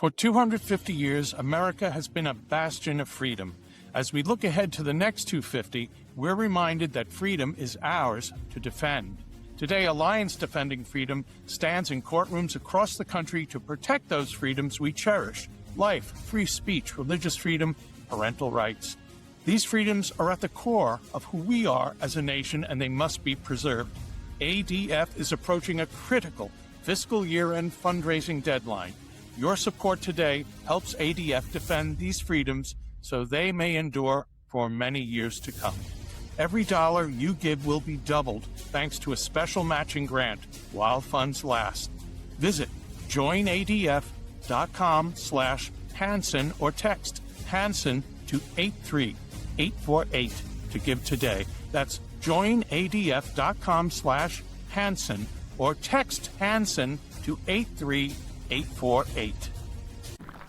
For 250 years, America has been a bastion of freedom. As we look ahead to the next 250, we're reminded that freedom is ours to defend. Today, Alliance Defending Freedom stands in courtrooms across the country to protect those freedoms we cherish: life, free speech, religious freedom, parental rights. These freedoms are at the core of who we are as a nation, and they must be preserved. ADF is approaching a critical fiscal year-end fundraising deadline. Your support today helps ADF defend these freedoms so they may endure for many years to come. Every dollar you give will be doubled thanks to a special matching grant while funds last. Visit joinadf.com/Hanson or text Hanson to 83848 to give today. That's joinadf.com/Hanson or text Hanson to 83848.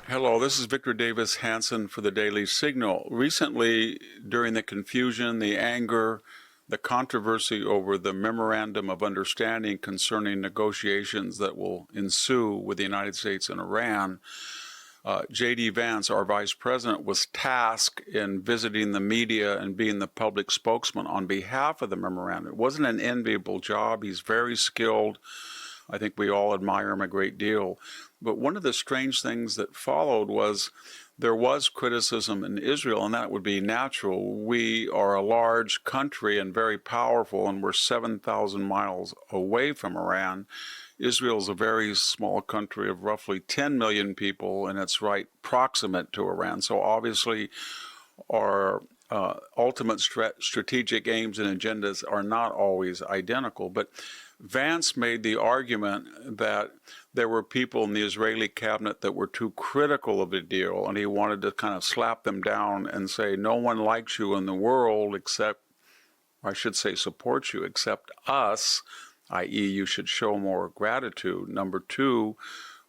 Hello, this is Victor Davis Hanson for the Daily Signal. Recently, during the confusion, the anger, the controversy over the Memorandum of Understanding concerning negotiations that will ensue with the United States and Iran, J.D. Vance, our vice president, was tasked in visiting the media and being the public spokesman on behalf of the memorandum. It wasn't an enviable job. He's very skilled. I think we all admire him a great deal. But one of the strange things that followed was there was criticism in Israel, and that would be natural. We are a large country and very powerful, and we're 7,000 miles away from Iran. Israel is a very small country of roughly 10 million people, and it's right proximate to Iran. So obviously our ultimate strategic aims and agendas are not always identical. But Vance made the argument that there were people in the Israeli cabinet that were too critical of the deal, and he wanted to kind of slap them down and say, no one likes you in the world except, or I should say supports you, except us, i.e. you should show more gratitude. Number two,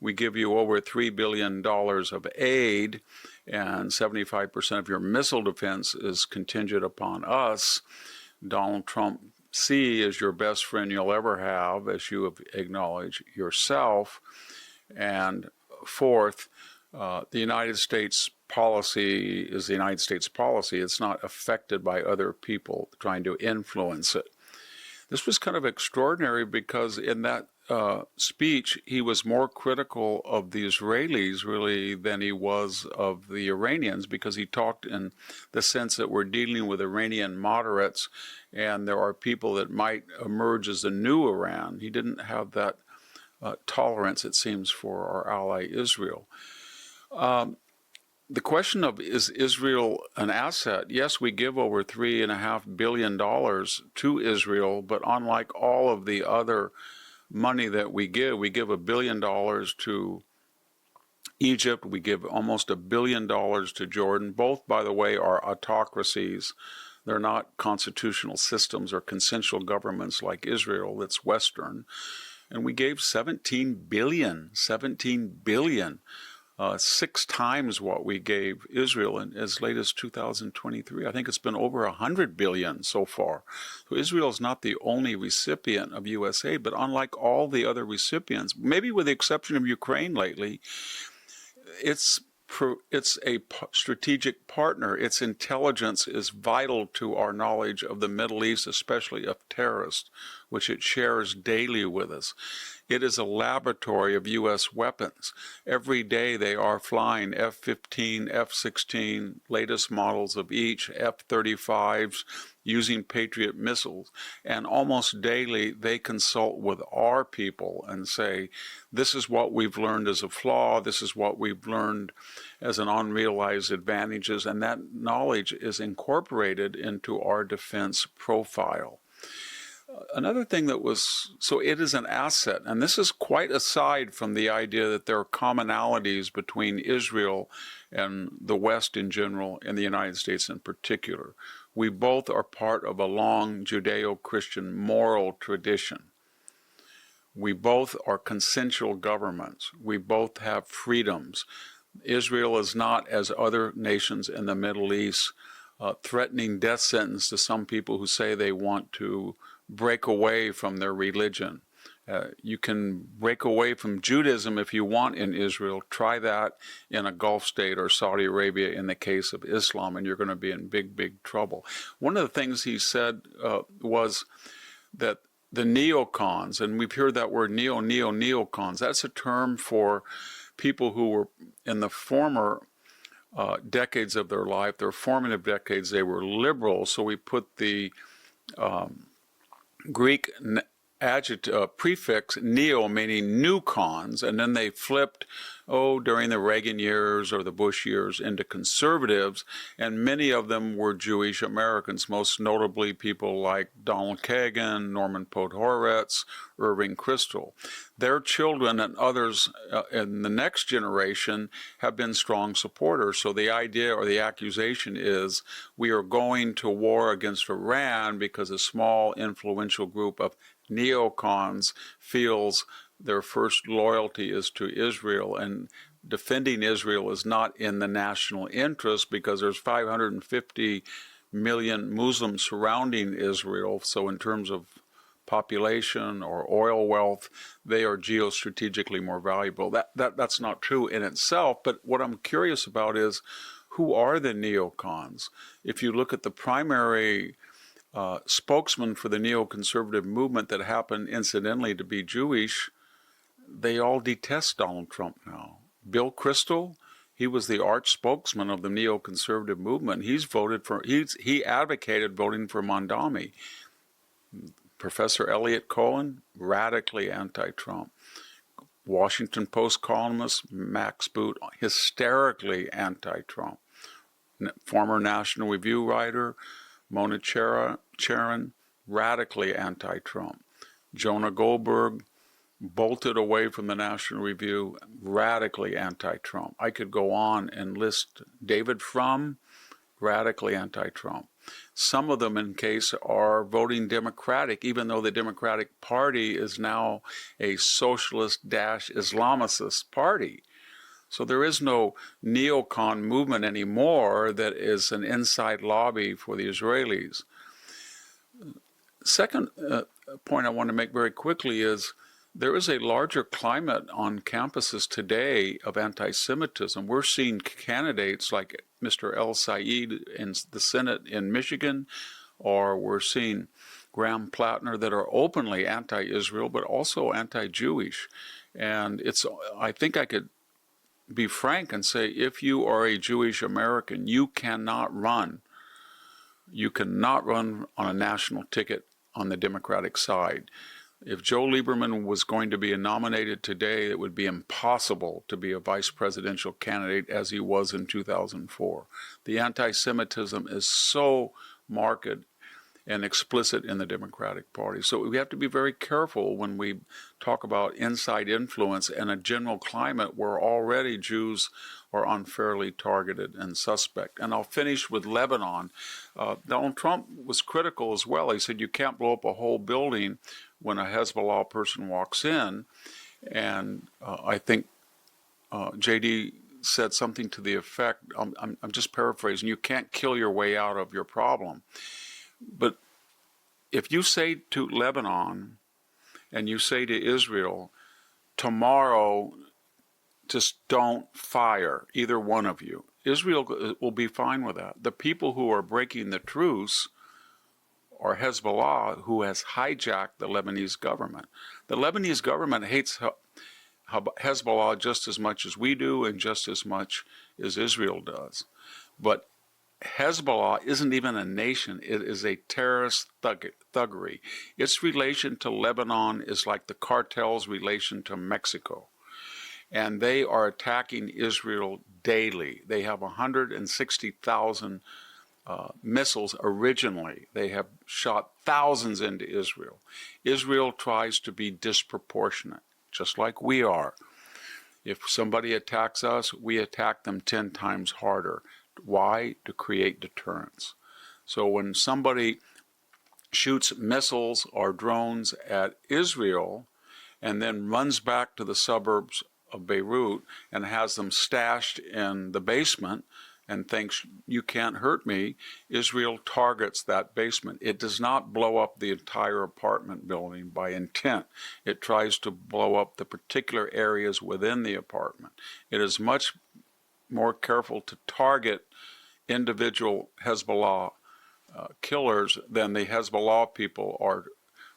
we give you over $3 billion of aid, and 75% of your missile defense is contingent upon us. Donald Trump C is your best friend you'll ever have, as you have acknowledged yourself. And fourth, the United States policy is the United States policy. It's not affected by other people trying to influence it. This was kind of extraordinary because in that speech, he was more critical of the Israelis, really, than he was of the Iranians, because he talked in the sense that we're dealing with Iranian moderates, and there are people that might emerge as the new Iran. He didn't have that tolerance, it seems, for our ally Israel. The question of, is Israel an asset? Yes, we give over $3.5 billion to Israel, but unlike all of the other money that we give $1 billion to Egypt, we give almost $1 billion to Jordan. Both, by the way, are autocracies. They're not constitutional systems or consensual governments like Israel that's Western. And we gave $17 billion, 6 times what we gave Israel in as late as 2023. I think it's been over $100 billion so far. So Israel is not the only recipient of U.S. aid, but unlike all the other recipients, maybe with the exception of Ukraine lately, it's a strategic partner. Its intelligence is vital to our knowledge of the Middle East, especially of terrorists, which it shares daily with us. It is a laboratory of U.S. weapons. Every day they are flying F-15, F-16, latest models of each, F-35s, using Patriot missiles. And almost daily they consult with our people and say, this is what we've learned as a flaw, this is what we've learned as an unrealized advantages, and that knowledge is incorporated into our defense profile. Another thing that was, so it is an asset, and this is quite aside from the idea that there are commonalities between Israel and the West in general and the United States in particular. We both are part of a long Judeo-Christian moral tradition. We both are consensual governments. We both have freedoms. Israel is not, as other nations in the Middle East, threatening death sentence to some people who say they want to break away from their religion You can break away from Judaism if you want in Israel. Try that in a Gulf state or Saudi Arabia in the case of Islam, and you're going to be in big, big trouble. One of the things he said was that the neocons, and we've heard that word neocons, that's a term for people who were in the former decades of their life, their formative decades, they were liberal. So we put the Greek prefix neo, meaning new cons, and then they flipped, during the Reagan years or the Bush years, into conservatives, and many of them were Jewish Americans, most notably people like Donald Kagan, Norman Podhoretz, Irving Kristol. Their children and others in the next generation have been strong supporters. So the idea or the accusation is we are going to war against Iran because a small influential group of neocons feels their first loyalty is to Israel, and defending Israel is not in the national interest because there's 550 million Muslims surrounding Israel. So in terms of population or oil wealth, they are geostrategically more valuable. That's not true in itself, but what I'm curious about is who are the neocons? If you look at the primary spokesman for the neoconservative movement that happened incidentally to be Jewish, they all detest Donald Trump now. Bill Kristol, he was the arch spokesman of the neoconservative movement. He advocated voting for Mondami. Professor Elliot Cohen, radically anti-Trump. Washington Post columnist Max Boot, hysterically anti-Trump. Former National Review writer Mona Charen, radically anti-Trump. Jonah Goldberg bolted away from the National Review, radically anti-Trump. I could go on and list David Frum, radically anti-Trump. Some of them, in case, are voting Democratic, even though the Democratic Party is now a socialist-Islamicist party. So there is no neocon movement anymore that is an inside lobby for the Israelis. Second point I want to make very quickly is there is a larger climate on campuses today of anti-Semitism. We're seeing candidates like Mr. El Said in the Senate in Michigan, or we're seeing Graham Plattner that are openly anti-Israel, but also anti-Jewish. And I think I could be frank and say, if you are a Jewish American, you cannot run. You cannot run on a national ticket on the Democratic side. If Joe Lieberman was going to be nominated today, it would be impossible to be a vice presidential candidate as he was in 2004. The anti-Semitism is so marked and explicit in the Democratic Party. So we have to be very careful when we talk about inside influence and a general climate where already Jews are unfairly targeted and suspect. And I'll finish with Lebanon. Donald Trump was critical as well. He said you can't blow up a whole building when a Hezbollah person walks in. And I think JD said something to the effect, I'm just paraphrasing, you can't kill your way out of your problem. But if you say to Lebanon and you say to Israel, tomorrow, just don't fire, either one of you, Israel will be fine with that. The people who are breaking the truce are Hezbollah, who has hijacked the Lebanese government. The Lebanese government hates Hezbollah just as much as we do and just as much as Israel does. But Hezbollah isn't even a nation. It is a terrorist thuggery. Its relation to Lebanon is like the cartel's relation to Mexico. And they are attacking Israel daily. They have 160,000 missiles originally. They have shot thousands into Israel. Israel tries to be disproportionate, just like we are. If somebody attacks us, we attack them 10 times harder. Why? To create deterrence. So when somebody shoots missiles or drones at Israel and then runs back to the suburbs of Beirut and has them stashed in the basement and thinks you can't hurt me, Israel targets that basement. It does not blow up the entire apartment building by intent. It tries to blow up the particular areas within the apartment. It is much more careful to target individual Hezbollah killers than the Hezbollah people are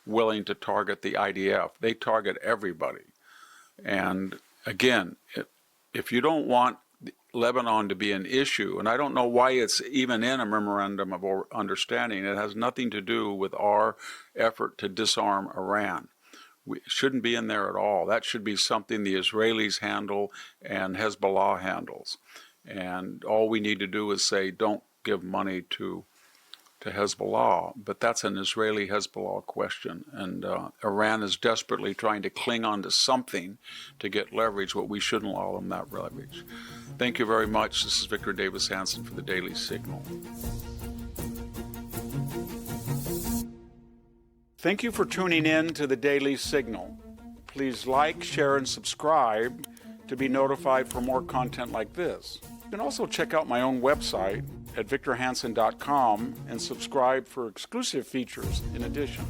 willing to target the IDF. They target everybody. And again, if you don't want Lebanon to be an issue, and I don't know why it's even in a memorandum of understanding, it has nothing to do with our effort to disarm Iran. It shouldn't be in there at all. That should be something the Israelis handle and Hezbollah handles. And all we need to do is say, don't give money to Hezbollah, but that's an Israeli-Hezbollah question, and Iran is desperately trying to cling on to something to get leverage, but we shouldn't allow them that leverage. Thank you very much. This is Victor Davis Hanson for the Daily Signal. Thank you for tuning in to the Daily Signal. Please like, share, and subscribe to be notified for more content like this. You can also check out my own website at victorhanson.com and subscribe for exclusive features in addition.